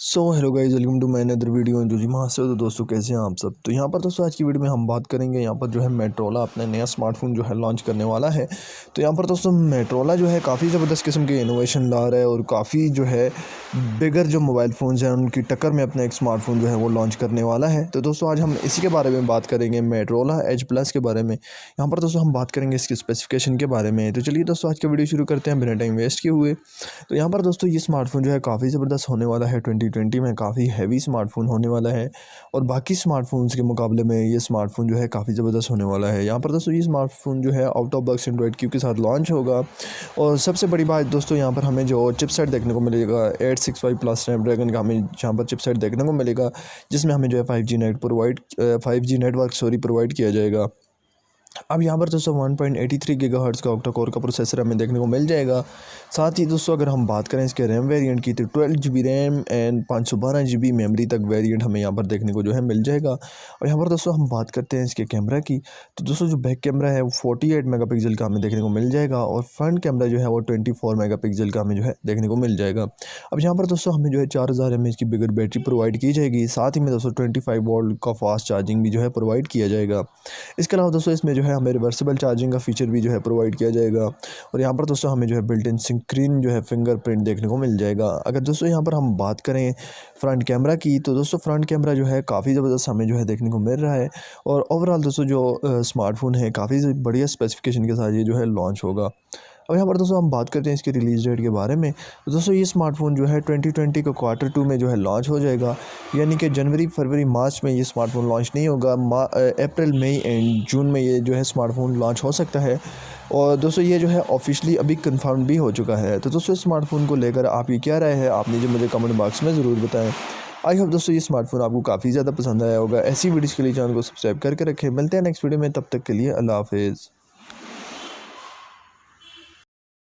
So hello guys, welcome to my another video. जो जी वहाँ से हो तो दोस्तों कैसे हैं आप सब। तो यहाँ पर दोस्तों आज की वीडियो में हम बात करेंगे, यहाँ पर जो है मोटोरोला अपना नया स्मार्टफोन जो है लॉन्च करने वाला है। तो यहाँ पर दोस्तों मोटोरोला जो है काफ़ी ज़बरदस्त किस्म के इनोवेशन ला रहा है और काफ़ी जो है बिगर जो मोबाइल फ़ोन्स हैं उनकी टक्कर में अपना एक स्मार्टफोन जो है वो लॉन्च करने वाला है। तो दोस्तों आज हम इसी के बारे में बात करेंगे, मोटोरोला एज प्लस के बारे में। यहाँ पर दोस्तों हम बात करेंगे इसकी स्पेसिफिकेशन के बारे में। तो चलिए दोस्तों आज का वीडियो शुरू करते हैं बिना टाइम वेस्ट किए हुए। तो यहाँ पर दोस्तों ये स्मार्टफोन जो है काफ़ी ज़बरदस्त होने वाला है। 2020 में काफ़ी हैवी स्मार्टफोन होने वाला है और बाकी स्मार्टफोन्स के मुकाबले में ये स्मार्टफोन जो है काफ़ी ज़बरदस्त होने वाला है। यहाँ पर दोस्तों ये स्मार्टफोन जो है out of box Android Q के साथ लॉन्च होगा। और सबसे बड़ी बात दोस्तों यहाँ पर हमें जो चिपसेट देखने को मिलेगा 865 प्लस स्नैपड्रैगन का हमें यहाँ पर चिपसेट देखने को मिलेगा, जिसमें हमें जो है 5G नेटवर्क प्रोवाइड किया जाएगा। अब यहाँ पर दोस्तों 1.83 गीगाहर्ट्ज़ का ऑक्टा कोर का प्रोसेसर हमें देखने को मिल जाएगा। साथ ही दोस्तों अगर हम बात करें इसके रैम वेरिएंट की तो 12 GB RAM and 512 GB memory तक वेरिएंट हमें यहाँ पर देखने को जो है मिल जाएगा। और यहाँ पर दोस्तों हम बात करते हैं इसके कैमरा की, तो दोस्तों जो बैक कैमरा है वो 48 मेगापिक्सल का हमें देखने को मिल जाएगा और फ्रंट कैमरा जो है वो 24 मेगापिक्सल का हमें जो है देखने को मिल जाएगा। अब यहाँ पर दोस्तों हमें जो है 4000 mAh की बिगर बैटरी प्रोवाइड की जाएगी। साथ ही में दोस्तों 25 वोल्ट का फास्ट चार्जिंग भी जो है प्रोवाइड किया जाएगा। इसके अलावा दोस्तों इसमें जो है हमें रिवर्सिबल चार्जिंग का फीचर भी जो है प्रोवाइड किया जाएगा। और यहाँ पर दोस्तों हमें जो है बिल्ट इन स्क्रीन जो है फिंगरप्रिंट देखने को मिल जाएगा। अगर दोस्तों यहाँ पर हम बात करें फ्रंट कैमरा की, तो दोस्तों फ्रंट कैमरा जो है काफ़ी ज़बरदस्त हमें जो है देखने को मिल रहा है। और ओवरऑल दोस्तों जो स्मार्टफोन है काफ़ी बढ़िया स्पेसिफिकेशन के साथ ये जो है लॉन्च होगा। अब यहाँ पर दोस्तों हम बात करते हैं इसके रिलीज़ डेट के बारे में। तो दोस्तों ये स्मार्टफोन जो है 2020 के Q2 में जो है लॉन्च हो जाएगा। यानी कि जनवरी, फरवरी, मार्च में ये स्मार्टफोन लॉन्च नहीं होगा। अप्रैल, मई एंड जून में ये जो है स्मार्टफोन लॉन्च हो सकता है। और दोस्तों ये जो है ऑफिशियली अभी कंफर्म भी हो चुका है। तो दोस्तों स्मार्टफोन को लेकर आपकी क्या राय है, आप मुझे कमेंट बॉक्स में ज़रूर बताएं। आई होप दोस्तों ये स्मार्टफोन आपको काफ़ी ज़्यादा पसंद आया होगा। ऐसी वीडियोज़ के लिए चैनल को सब्सक्राइब करके रखें। मिलते हैं नेक्स्ट वीडियो में, तब तक के लिए अल्लाह हाफिज़।